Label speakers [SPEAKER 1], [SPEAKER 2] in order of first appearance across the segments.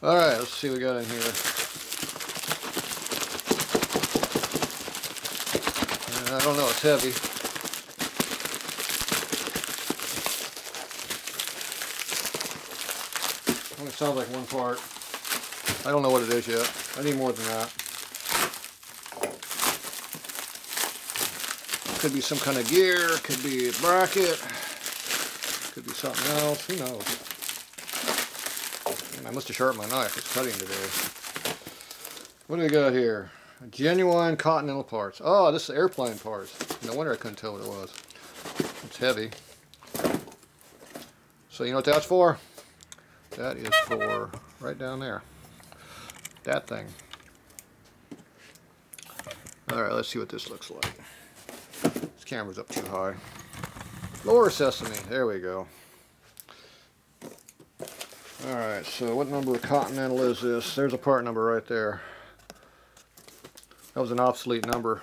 [SPEAKER 1] Alright, let's see what we got in here. I don't know, it's heavy. Only sounds like one part. I don't know what it is yet. I need more than that. Could be some kind of gear, could be a bracket, could be something else, who knows. I must have sharpened my knife, it's cutting today. What do we got here? Genuine Continental parts. Oh, this is airplane parts. No wonder I couldn't tell what it was. It's heavy. So you know what that's for? That is for right down there. That thing. Alright, let's see what this looks like. This camera's up too high. Lower sesame. There we go. Alright, so what number of Continental is this? There's a part number right there. That was an obsolete number.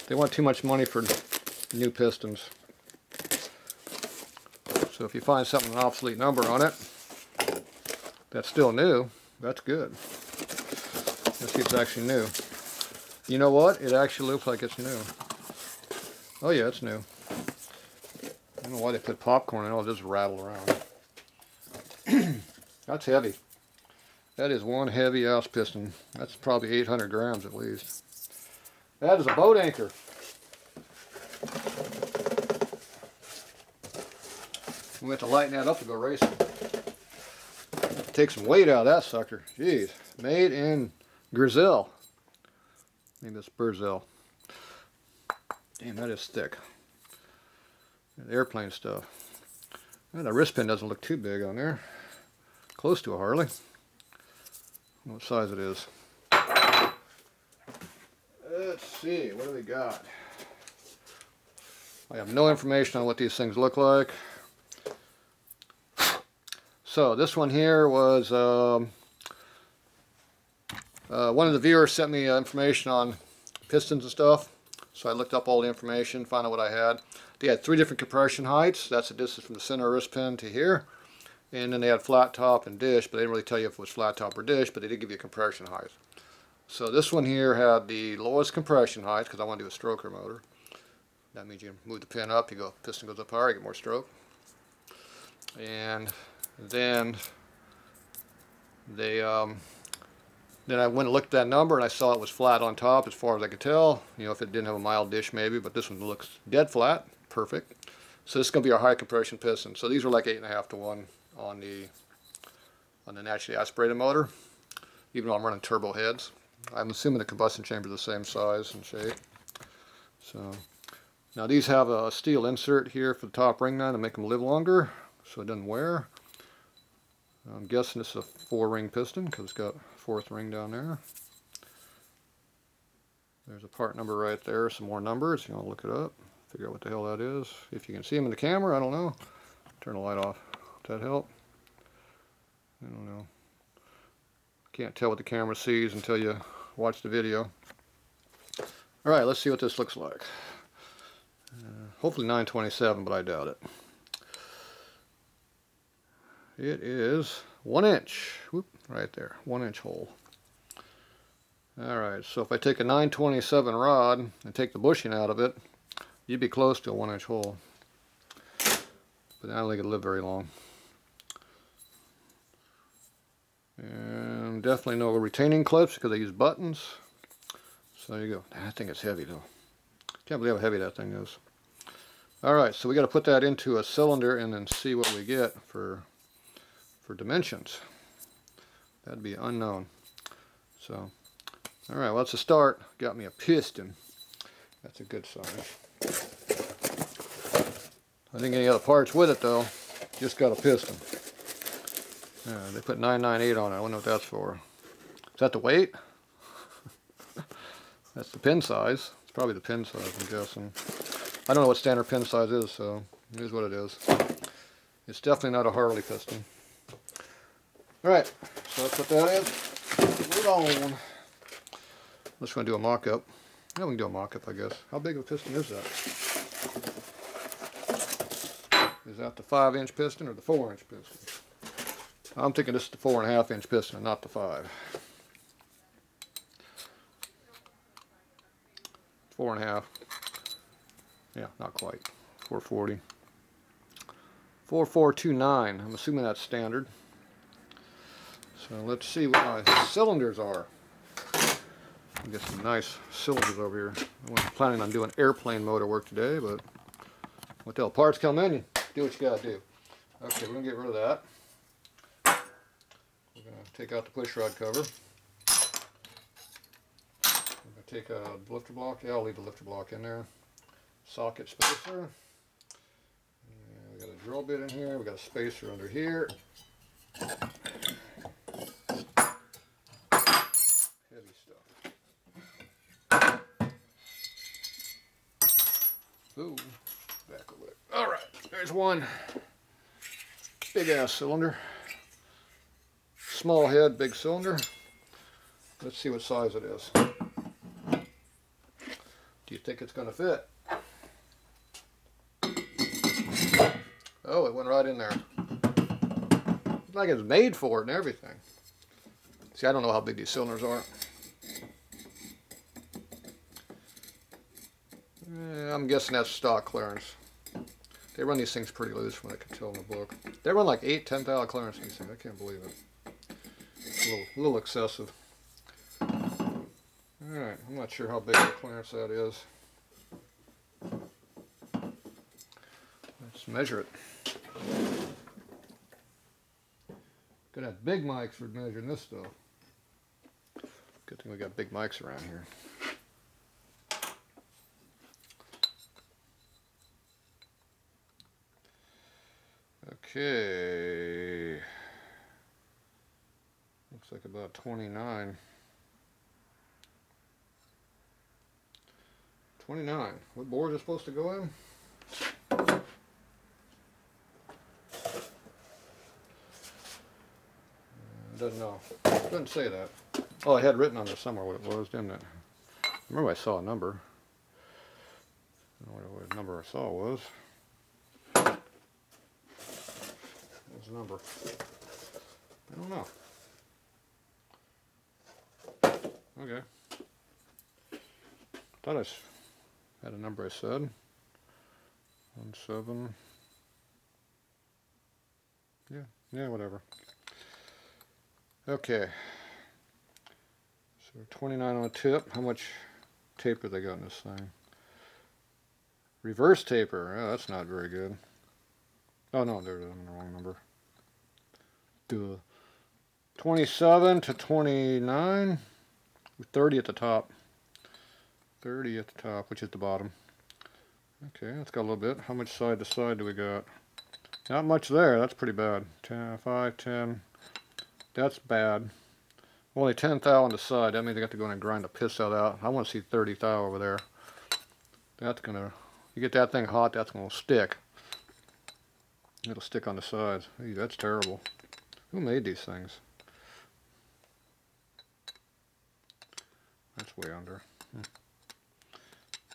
[SPEAKER 1] They want too much money for new pistons. So if you find something with an obsolete number on it that's still new, that's good. Let's see if it's actually new. You know what? It actually looks like it's new. Oh yeah, it's new. I don't know why they put popcorn in it. It'll just rattle around. That's heavy. That is one heavy ass piston. That's probably 800 grams at least. That is a boat anchor. We have to lighten that up to go racing. Take some weight out of that sucker. Jeez. Made in Brazil. Maybe it's Brazil. Damn, that is thick. The airplane stuff. And the wrist pin doesn't look too big on there. Close to a Harley. I don't know what size it is. Let's see, what do we got? I have no information on what these things look like. So this one here was one of the viewers sent me information on pistons and stuff. So I looked up all the information, found out what I had. They had 3 different compression heights. That's the distance from the center wrist pin to here. And then they had flat top and dish, but they didn't really tell you if it was flat top or dish, but they did give you a compression height. So this one here had the lowest compression height because I want to do a stroker motor. That means you move the pin up, piston goes up higher, you get more stroke. And then they then I went and looked at that number and I saw it was flat on top as far as I could tell. You know, if it didn't have a mild dish maybe, but this one looks dead flat, perfect. So this is going to be our high compression piston. So these are like 8.5 to 1 on the naturally aspirated motor, even though I'm running turbo heads. I'm assuming the combustion chamber is the same size and shape. So now these have a steel insert here for the top ring nut to make them live longer, so it doesn't wear. I'm guessing this is a 4-ring piston because it's got a 4th ring down there. There's a part number right there, some more numbers. You want to look it up, figure out what the hell that is. If you can see them in the camera, I don't know. Turn the light off. Does that help? I don't know. Can't tell what the camera sees until you watch the video. Alright, let's see what this looks like. Hopefully 927, but I doubt it. It is 1 inch. Whoop, right there. 1 inch hole. Alright, so if I take a 927 rod and take the bushing out of it, you'd be close to a 1 inch hole. But I don't think it'll live very long. And definitely no retaining clips because I use buttons. So there you go. I think it's heavy though. Can't believe how heavy that thing is. Alright, so we got to put that into a cylinder and then see what we get for dimensions. That'd be unknown. So, alright, well that's a start. Got me a piston. That's a good sign. I think any other parts with it though. Just got a piston. They put 998 on it. I wonder what that's for. Is that the weight? That's the pin size. It's probably the pin size, I'm guessing. I don't know what standard pin size is, so it is what it is. It's definitely not a Harley piston. Alright, so let's put that in. Move on. Let's go and do a mock-up. Yeah, we can do a mock-up, I guess. How big of a piston is that? Is that the 5-inch piston or the 4-inch piston? I'm thinking this is the 4.5-inch piston and not the 5. 4.5. Yeah, not quite. 440. 4429. I'm assuming that's standard. So let's see what my cylinders are. Get some nice cylinders over here. I wasn't planning on doing airplane motor work today, but what the hell, parts come in, you do what you gotta do. Okay, we're gonna get rid of that. We're gonna take out the push rod cover. We're gonna take out the lifter block. Yeah, I'll leave the lifter block in there. Socket spacer. And we got a drill bit in here. We got a spacer under here. Heavy stuff. Ooh, back a bit. All right, there's one big ass cylinder. Small head, big cylinder. Let's see what size it is. Do you think it's going to fit? Oh, it went right in there. It's like it's made for it and everything. See, I don't know how big these cylinders are. I'm guessing that's stock clearance. They run these things pretty loose from what I can tell in the book. They run like 8, 10 thou clearance in these things. I can't believe it. A little excessive. Alright, I'm not sure how big the clearance that is. Let's measure it. Gonna have big mics for measuring this stuff. Good thing we got big mics around here. Okay. Looks like about 29. 29. What board is it supposed to go in? Doesn't know. Doesn't say that. Oh, I had written on there somewhere what it was, didn't it? I remember I saw a number. I don't know what number I saw was. There's a number. I don't know. Okay. Thought I had a number I said. 17. Yeah, whatever. Okay. So 29 on the tip. How much taper they got in this thing? Reverse taper. Oh, that's not very good. Oh no, there's the wrong number. Duh. 27 to 29. 30 at the top. 30 at the top, which is the bottom. Okay, that's got a little bit. How much side to side do we got? Not much there. That's pretty bad. 10, 5, 10. That's bad. Only 10 thou on the side. That means I got to go in and grind the piss out. I want to see 30 thou over there. That's gonna. You get that thing hot, that's gonna stick. It'll stick on the sides. Hey, that's terrible. Who made these things? That's way under.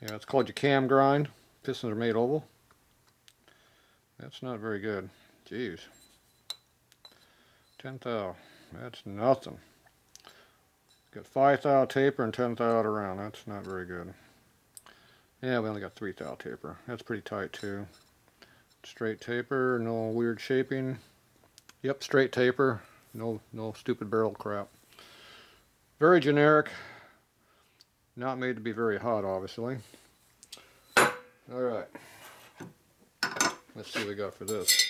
[SPEAKER 1] Yeah, it's called your cam grind. Pistons are made oval. That's not very good. Jeez. 10 thou. That's nothing. Got 5 thou taper and 10 thou around. That's not very good. Yeah, we only got 3 thou taper. That's pretty tight too. Straight taper, no weird shaping. Yep, straight taper. No stupid barrel crap. Very generic. Not made to be very hot, obviously. Alright. Let's see what we got for this.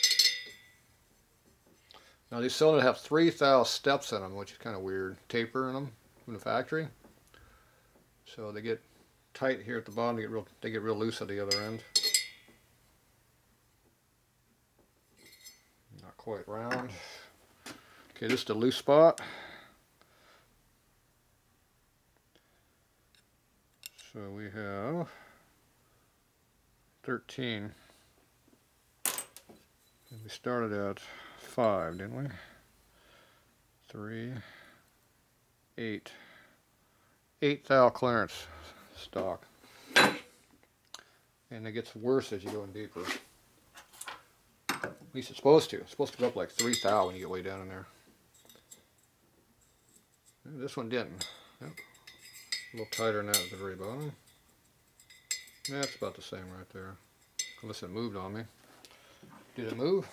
[SPEAKER 1] Now these cylinders have 3 thou steps in them, which is kind of weird. Taper in them from the factory. So they get tight here at the bottom, they get real loose at the other end. Not quite round. Okay, this is the loose spot. So we have 13. And we started at 5, didn't we? 3, 8. 8 thou clearance stock. And it gets worse as you go in deeper. At least it's supposed to. It's supposed to go up like 3 thou when you get way down in there. This one didn't. Yep. A little tighter than that at the very bottom. Yeah, it's about the same right there. Unless it moved on me. Did it move?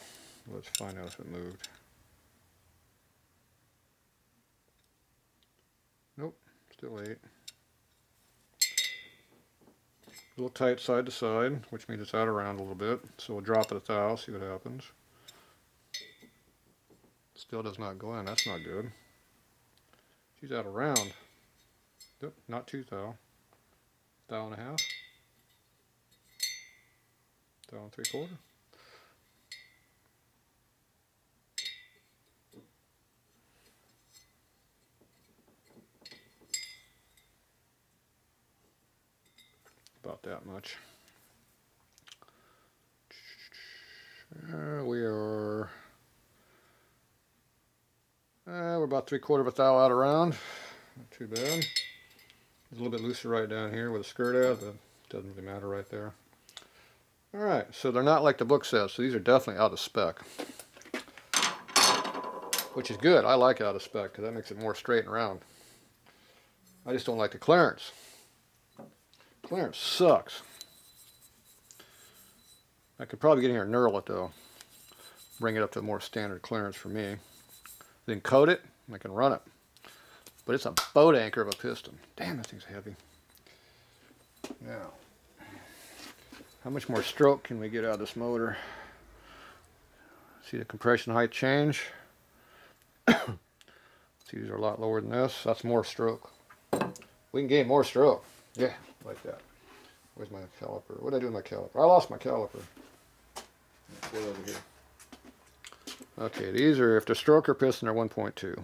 [SPEAKER 1] Let's find out if it moved. Nope, still 8. A little tight side to side, which means it's out around a little bit. So we'll drop it 1 thou, see what happens. Still does not go in, that's not good. She's out around. Nope, not 2 thou. 1 thou. 1 3/4. About that much. We're about 3/4 thou out around. Not too bad. It's a little bit looser right down here with the skirt out, but it doesn't really matter right there. Alright, so they're not like the book says, so these are definitely out of spec. Which is good. I like out of spec because that makes it more straight and round. I just don't like the clearance. Clearance sucks. I could probably get in here and knurl it though. Bring it up to a more standard clearance for me. Then coat it, and I can run it. But it's a boat anchor of a piston. Damn, that thing's heavy. Now, how much more stroke can we get out of this motor? See the compression height change? See, these are a lot lower than this. That's more stroke. We can gain more stroke. Yeah, like that. Where's my caliper? What did I do with my caliper? I lost my caliper. Put it over here. Okay, these are, if they're stroke or piston, they're 1.2.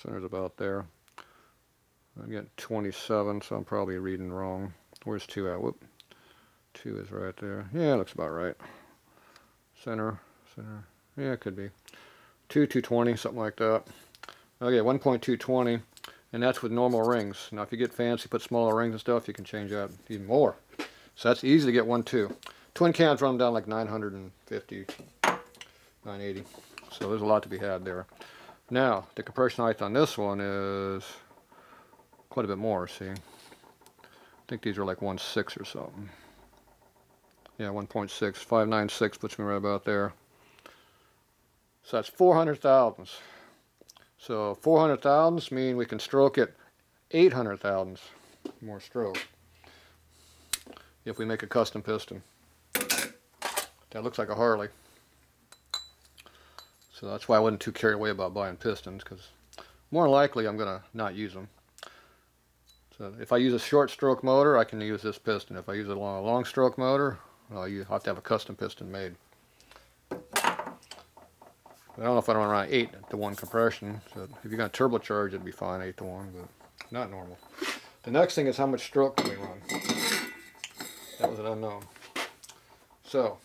[SPEAKER 1] Center's about there. I'm getting 27, so I'm probably reading wrong. Where's 2 at? Whoop. 2 is right there. Yeah, it looks about right. Center. Yeah, it could be. 220, something like that. Okay, 1.220, and that's with normal rings. Now, if you get fancy, put smaller rings and stuff, you can change that even more. So that's easy to get 1.2. Twin cams run them down like 950, 980. So there's a lot to be had there. Now, the compression height on this one is quite a bit more, see. I think these are like 1.6 or something. Yeah, 1.6, 596 puts me right about there. So that's 400 thousandths. So 400 thousandths mean we can stroke it 800 thousandths more stroke if we make a custom piston. That looks like a Harley. So that's why I wasn't too carried away about buying pistons, because more than likely I'm going to not use them. So if I use a short stroke motor, I can use this piston. If I use a long stroke motor, I'll have to have a custom piston made. I don't know if I run around 8-to-1 compression. So if you're going to turbocharge, it'd be fine 8-to-1, but not normal. The next thing is how much stroke can we run. That was an unknown. So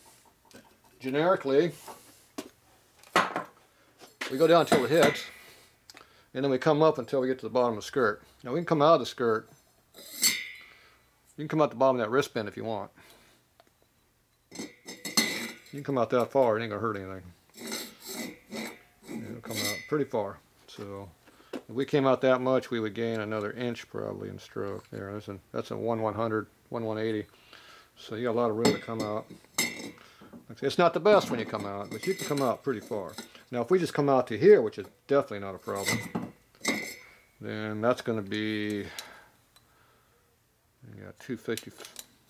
[SPEAKER 1] generically, we go down until it hits, and then we come up until we get to the bottom of the skirt. Now we can come out of the skirt. You can come out the bottom of that wrist bend if you want. You can come out that far, it ain't gonna hurt anything. It'll come out pretty far. So if we came out that much, we would gain another inch probably in stroke. There, that's a 1/100, 1/180. So you got a lot of room to come out. It's not the best when you come out, but you can come out pretty far. Now if we just come out to here, which is definitely not a problem, then that's going to be 250,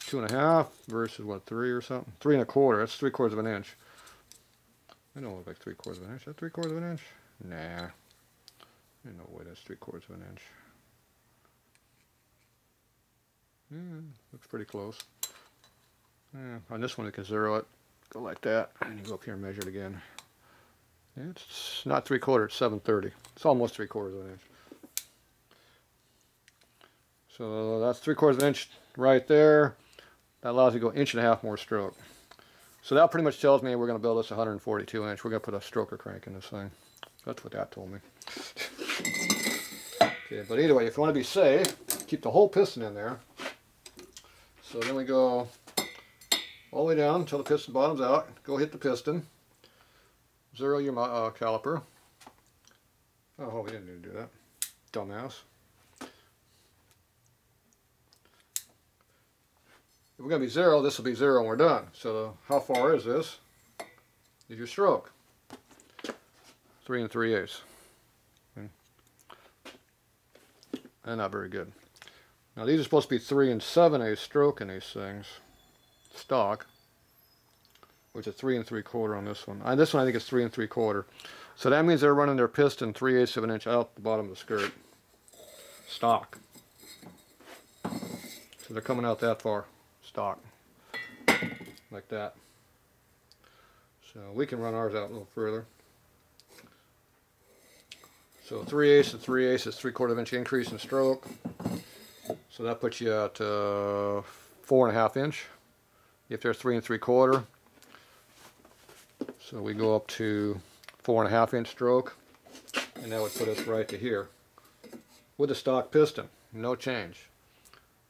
[SPEAKER 1] 2.5 versus what, 3 or something? 3 1/4. That's 3/4 of an inch. I don't look like 3/4 of an inch. Is that 3/4 of an inch? Nah. Ain't no way that's 3/4 of an inch. Yeah, looks pretty close. Yeah, on this one we can zero it. Go like that, and you go up here and measure it again. Yeah, it's not 3/4, it's 7/30. It's almost 3/4 of an inch. So that's 3/4 of an inch right there. That allows you to go 1.5 inches more stroke. So that pretty much tells me we're going to build this 142 inch. We're going to put a stroker crank in this thing. That's what that told me. Okay, but either way, if you want to be safe, keep the whole piston in there. So then we go all the way down until the piston bottoms out. Go hit the piston. Zero your caliper. Oh, we didn't need to do that. Dumbass. If we're going to be zero, this will be zero and we're done. So how far is this? Is your stroke. 3 3/8. And not very good. Now these are supposed to be 3 7/8 stroke in these things. Stock. Which is 3 3/4 on this one. This one I think is 3 3/4. So that means they're running their piston 3/8 of an inch out the bottom of the skirt. Stock. So they're coming out that far. Stock. Like that. So we can run ours out a little further. So 3/8 to 3/8 is 3/4 inch increase in stroke. So that puts you at 4.5 inch. If they're 3 3/4. So we go up to 4.5 inch stroke. And that would put us right to here. With a stock piston. No change.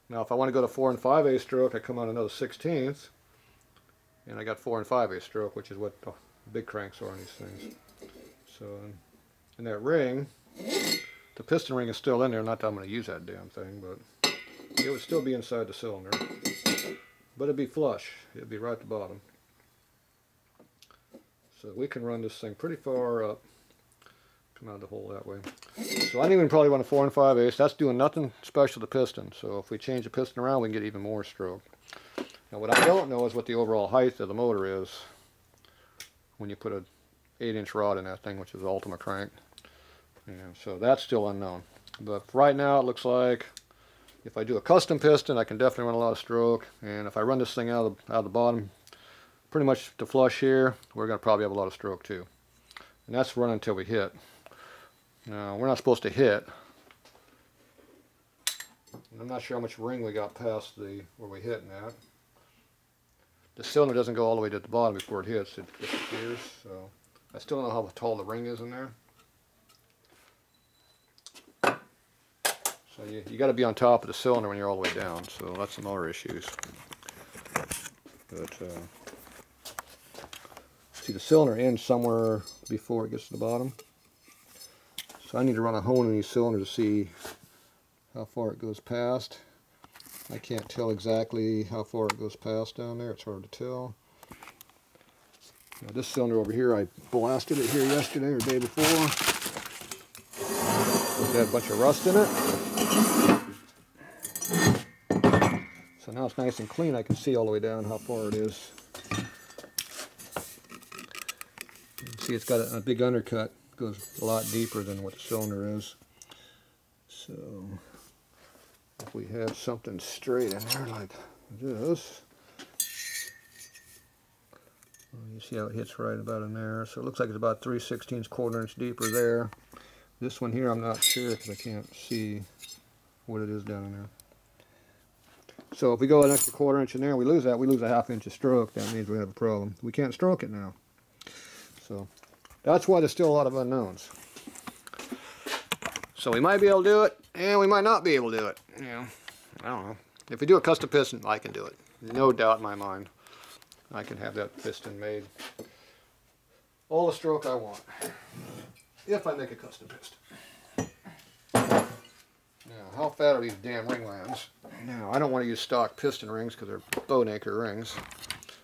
[SPEAKER 1] Now if I want to go to 4 5/8 stroke, I come out another 1/16. And I got 4 5/8 stroke, which is what the big cranks are on these things. So in that ring, the piston ring is still in there. Not that I'm going to use that damn thing, but it would still be inside the cylinder. But it'd be flush. It'd be right at the bottom. So we can run this thing pretty far up. Come out of the hole that way. So I even probably want a 4 5/8. That's doing nothing special to the piston. So if we change the piston around, we can get even more stroke. Now what I don't know is what the overall height of the motor is when you put a 8-inch rod in that thing, which is the ultimate crank. So that's still unknown. But right now it looks like if I do a custom piston, I can definitely run a lot of stroke. And if I run this thing out of the bottom, pretty much to flush here, we're going to probably have a lot of stroke too. And that's running until we hit. Now we're not supposed to hit. I'm not sure how much ring we got past where we hit at. The cylinder doesn't go all the way to the bottom before it hits. It disappears. So I still don't know how tall the ring is in there. So you got to be on top of the cylinder when you're all the way down. So that's some other issues. But see, the cylinder ends somewhere before it gets to the bottom. So I need to run a hone in these cylinders to see how far it goes past. I can't tell exactly how far it goes past down there. It's hard to tell. Now this cylinder over here, I blasted it here yesterday or the day before. It had a bunch of rust in it. So now it's nice and clean. I can see all the way down how far it is. You can see it's got a big undercut. It goes a lot deeper than what the cylinder is. So if we had something straight in there like this, you see how it hits right about in there. So it looks like it's about 3/16 1/4 inch deeper there. This one here I'm not sure because I can't see what it is down in there. So if we go an extra 1/4 inch in there, we lose that. We lose a 1/2 inch of stroke. That means we have a problem. We can't stroke it now. So that's why there's still a lot of unknowns. So we might be able to do it, and we might not be able to do it. You know, I don't know. If we do a custom piston, I can do it. No doubt in my mind. I can have that piston made all the stroke I want. If I make a custom piston. Now, how fat are these damn ring lands? Now, I don't want to use stock piston rings because they're boat anchor rings.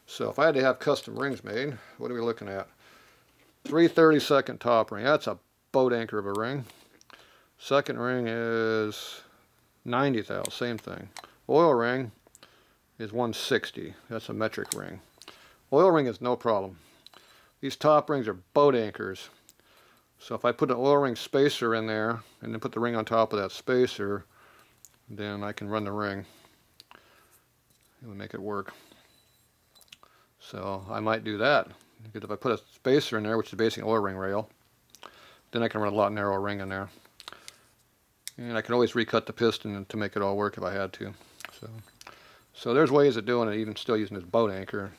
[SPEAKER 1] So if I had to have custom rings made, what are we looking at? 3/32 top ring. That's a boat anchor of a ring. Second ring is 90 thou, same thing. Oil ring is 160. That's a metric ring. Oil ring is no problem. These top rings are boat anchors. So if I put an oil ring spacer in there and then put the ring on top of that spacer, then I can run the ring. It would make it work. So I might do that. Because if I put a spacer in there, which is basically an oil ring rail, then I can run a lot narrower ring in there. And I can always recut the piston to make it all work if I had to. So there's ways of doing it, even still using this boat anchor.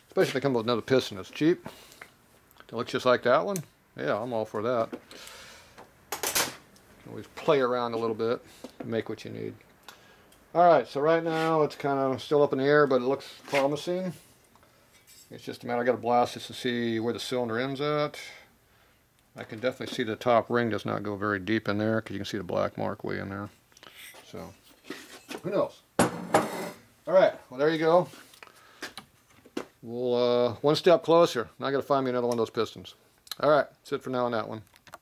[SPEAKER 1] Especially if they come with another piston that's cheap. That looks just like that one. Yeah, I'm all for that. Always play around a little bit and make what you need. Alright, so right now it's kind of still up in the air, but it looks promising. It's just a matter, I got to blast this to see where the cylinder ends at. I can definitely see the top ring does not go very deep in there because you can see the black mark way in there. So, who knows? Alright, well there you go. We'll one step closer. Now I got to find me another one of those pistons. Alright, that's it for now on that one.